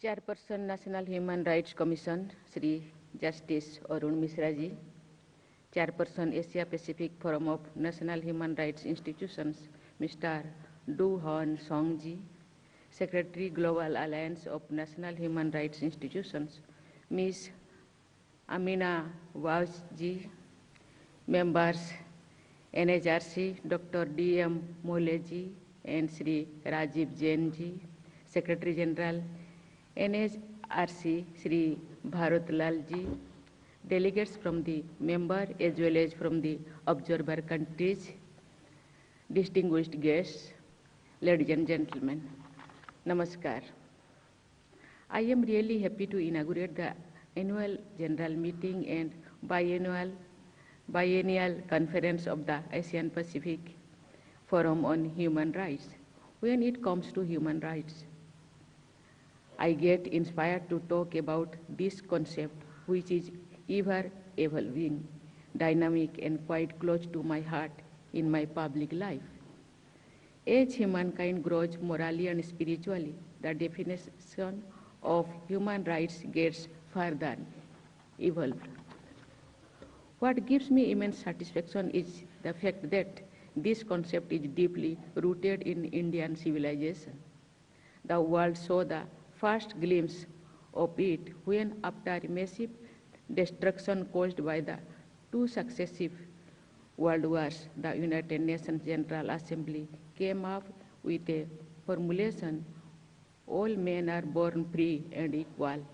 Chairperson National Human Rights Commission, Sri Justice Arun Mishra ji, Chairperson Asia Pacific Forum of National Human Rights Institutions, Mr. Du Hon Song ji, Secretary Global Alliance of National Human Rights Institutions, Ms. Amina Waz ji, members NHRC, Dr. D.M. Mole ji, and Sri Rajiv Jain ji, Secretary General NHRC, Sri Bharat Lal ji, delegates from the member as well as from the observer countries, distinguished guests, ladies and gentlemen, Namaskar. I am really happy to inaugurate the annual general meeting and biennial conference of the Asian Pacific Forum on Human Rights. When it comes to human rights, I get inspired to talk about this concept, which is ever evolving, dynamic, and quite close to my heart in my public life. As humankind grows morally and spiritually, the definition of human rights gets further evolved. What gives me immense satisfaction is the fact that this concept is deeply rooted in Indian civilization. The world saw the first glimpse of it when, after massive destruction caused by the two successive world wars, the United Nations General Assembly came up with a formulation, "All men are born free and equal,"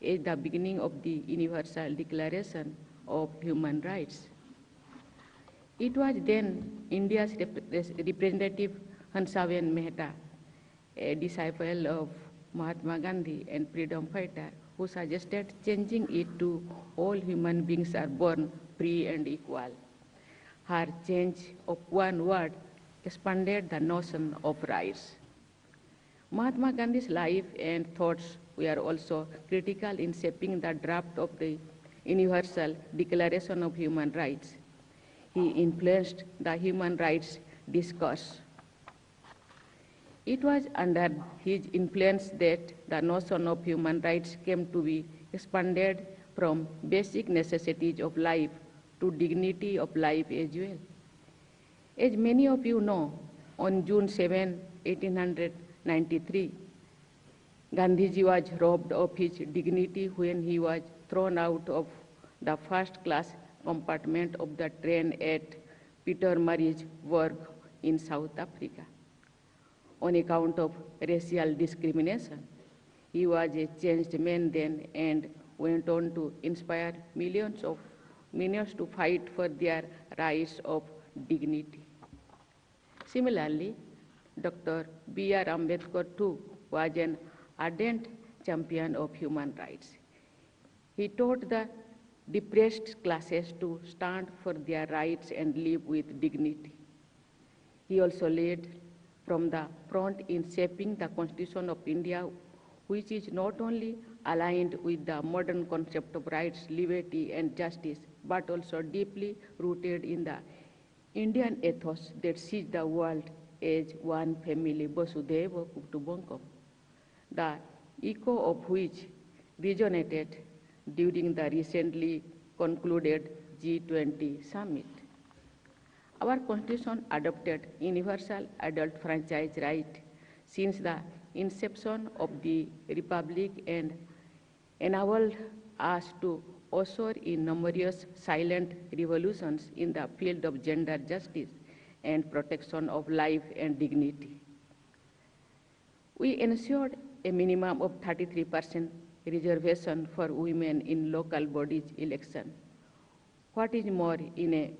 as the beginning of the Universal Declaration of Human Rights. It was then India's representative Hansaben Mehta, a disciple of Mahatma Gandhi and freedom fighter, who suggested changing it to "all human beings are born free and equal." Her change of one word expanded the notion of rights. Mahatma Gandhi's life and thoughts were also critical in shaping the draft of the Universal Declaration of Human Rights. He influenced the human rights discourse. It was under his influence that the notion of human rights came to be expanded from basic necessities of life to dignity of life as well. As many of you know, on June 7, 1893, Gandhiji was robbed of his dignity when he was thrown out of the first-class compartment of the train at Pietermaritzburg in South Africa. On account of racial discrimination, he was a changed man then and went on to inspire millions to fight for their rights of dignity. Similarly, Dr. B.R. Ambedkar too was an ardent champion of human rights. He taught the depressed classes to stand for their rights and live with dignity. He also led from the front in shaping the Constitution of India, which is not only aligned with the modern concept of rights, liberty, and justice, but also deeply rooted in the Indian ethos that sees the world as one family, Vasudhaiva Kutumbakam, the echo of which resonated during the recently concluded G20 summit. Our Constitution adopted universal adult franchise right since the inception of the Republic and enabled us to usher in numerous silent revolutions in the field of gender justice and protection of life and dignity. We ensured a minimum of 33% reservation for women in local bodies election. What is more, in a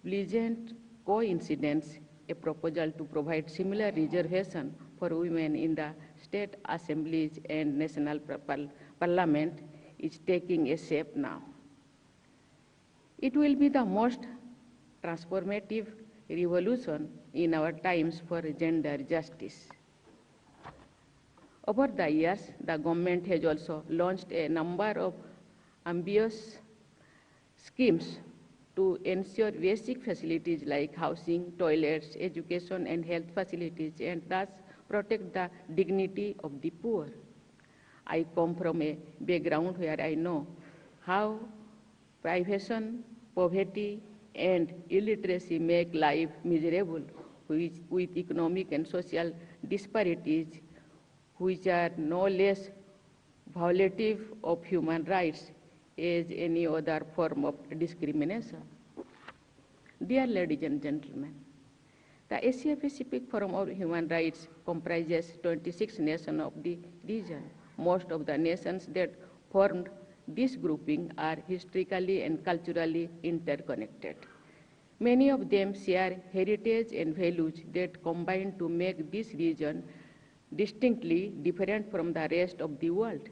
pleasant coincidence, a proposal to provide similar reservation for women in the state assemblies and national parliament is taking a shape now. It will be the most transformative revolution in our times for gender justice. Over the years, the government has also launched a number of ambitious schemes to ensure basic facilities like housing, toilets, education, and health facilities, and thus protect the dignity of the poor. I come from a background where I know how privation, poverty, and illiteracy make life miserable, with economic and social disparities which are no less violative of human rights as any other form of discrimination. Dear ladies and gentlemen, the Asia-Pacific Forum on Human Rights comprises 26 nations of the region. Most of the nations that formed this grouping are historically and culturally interconnected. Many of them share heritage and values that combine to make this region distinctly different from the rest of the world.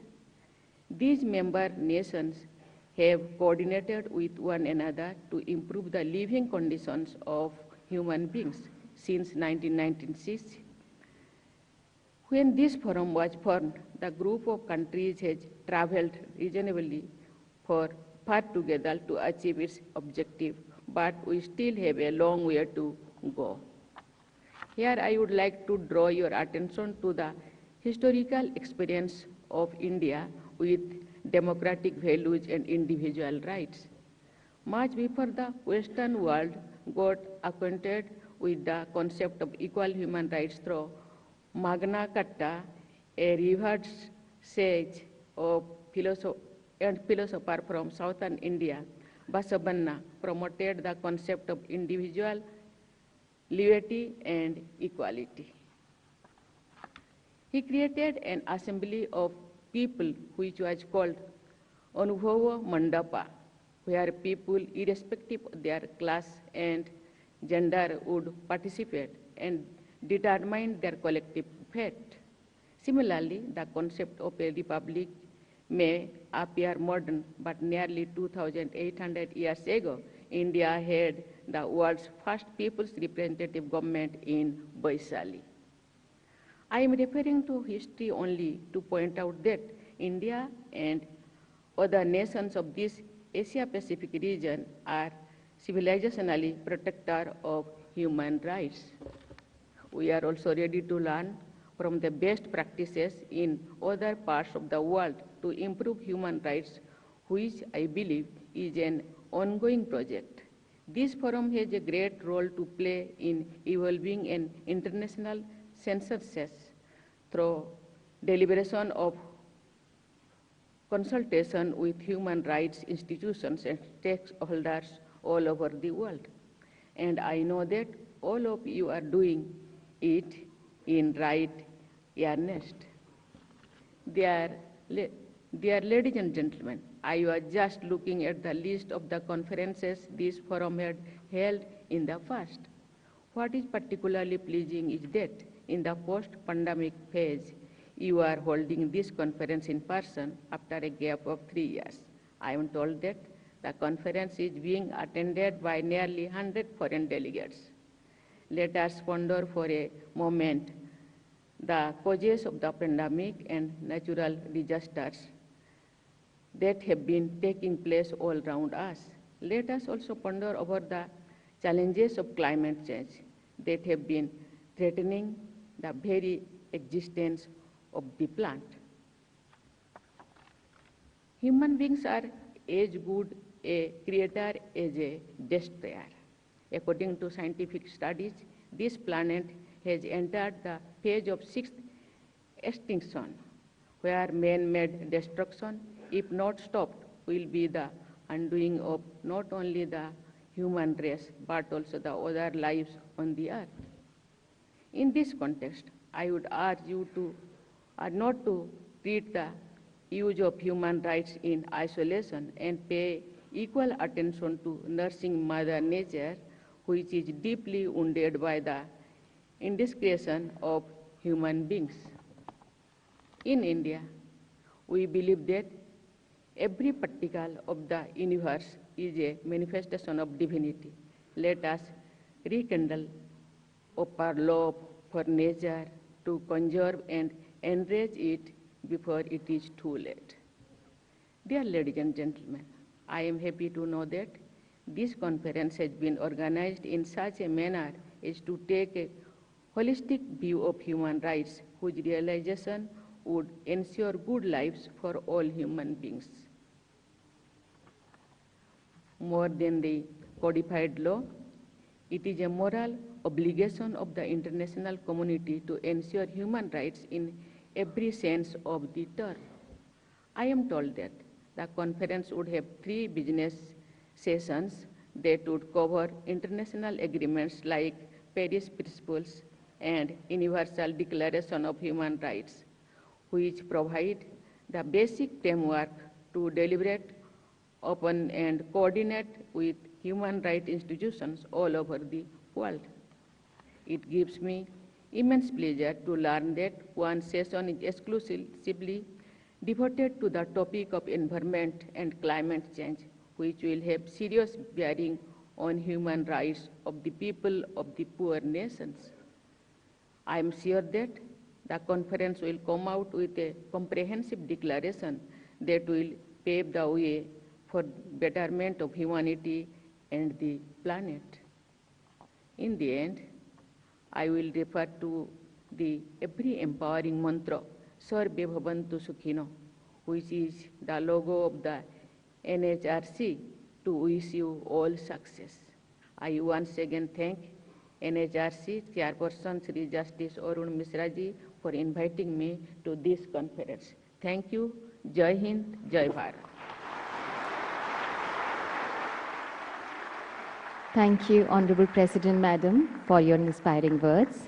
These member nations have coordinated with one another to improve the living conditions of human beings since 1996. When this forum was formed, the group of countries has traveled reasonably far together to achieve its objective, but we still have a long way to go. Here I would like to draw your attention to the historical experience of India with democratic values and individual rights. Much before the Western world got acquainted with the concept of equal human rights through Magna Carta, a revered sage of philosopher from southern India, Basavanna, promoted the concept of individual liberty and equality. He created an assembly of people which was called Anubhava Mandapa, where people, irrespective of their class and gender, would participate and determine their collective fate. Similarly, the concept of a republic may appear modern, but nearly 2,800 years ago, India had the world's first people's representative government in Vaishali. I am referring to history only to point out that India and other nations of this Asia-Pacific region are civilizationally protectors of human rights. We are also ready to learn from the best practices in other parts of the world to improve human rights, which I believe is an ongoing project. This forum has a great role to play in evolving an international census through deliberation of consultation with human rights institutions and stakeholders all over the world. And I know that all of you are doing it in right earnest. Dear ladies and gentlemen, I was just looking at the list of the conferences this forum had held in the past. What is particularly pleasing is that in the post-pandemic phase, you are holding this conference in person after a gap of 3 years. I am told that the conference is being attended by nearly 100 foreign delegates. Let us ponder for a moment the causes of the pandemic and natural disasters that have been taking place all around us. Let us also ponder over the challenges of climate change that have been threatening the very existence of the plant. Human beings are as good a creator as a destroyer. According to scientific studies, this planet has entered the phase of sixth extinction, where man-made destruction, if not stopped, will be the undoing of not only the human race, but also the other lives on the earth. In this context, I would urge you not to treat the use of human rights in isolation and pay equal attention to nursing Mother Nature, which is deeply wounded by the indiscretion of human beings. In India, we believe that every particle of the universe is a manifestation of divinity. Let us rekindle our love for nature to conserve and enrich it before it is too late. Dear ladies and gentlemen, I am happy to know that this conference has been organized in such a manner as to take a holistic view of human rights, whose realization would ensure good lives for all human beings. More than the codified law, it is a moral obligation of the international community to ensure human rights in every sense of the term. I am told that the conference would have 3 business sessions that would cover international agreements like Paris Principles and Universal Declaration of Human Rights, which provide the basic framework to deliberate upon and coordinate with human rights institutions all over the world. It gives me immense pleasure to learn that one session is exclusively devoted to the topic of environment and climate change, which will have serious bearing on human rights of the people of the poor nations. I am sure that the conference will come out with a comprehensive declaration that will pave the way for betterment of humanity and the planet. In the end, I will refer to the every empowering mantra, Sarve Bhavantu Sukhino, which is the logo of the NHRC, to wish you all success. I once again thank NHRC Chairperson Sri Justice Arun Mishra ji for inviting me to this conference. Thank you. Jai Hind, Jai Bharat. Thank you, Honorable President Madam, for your inspiring words.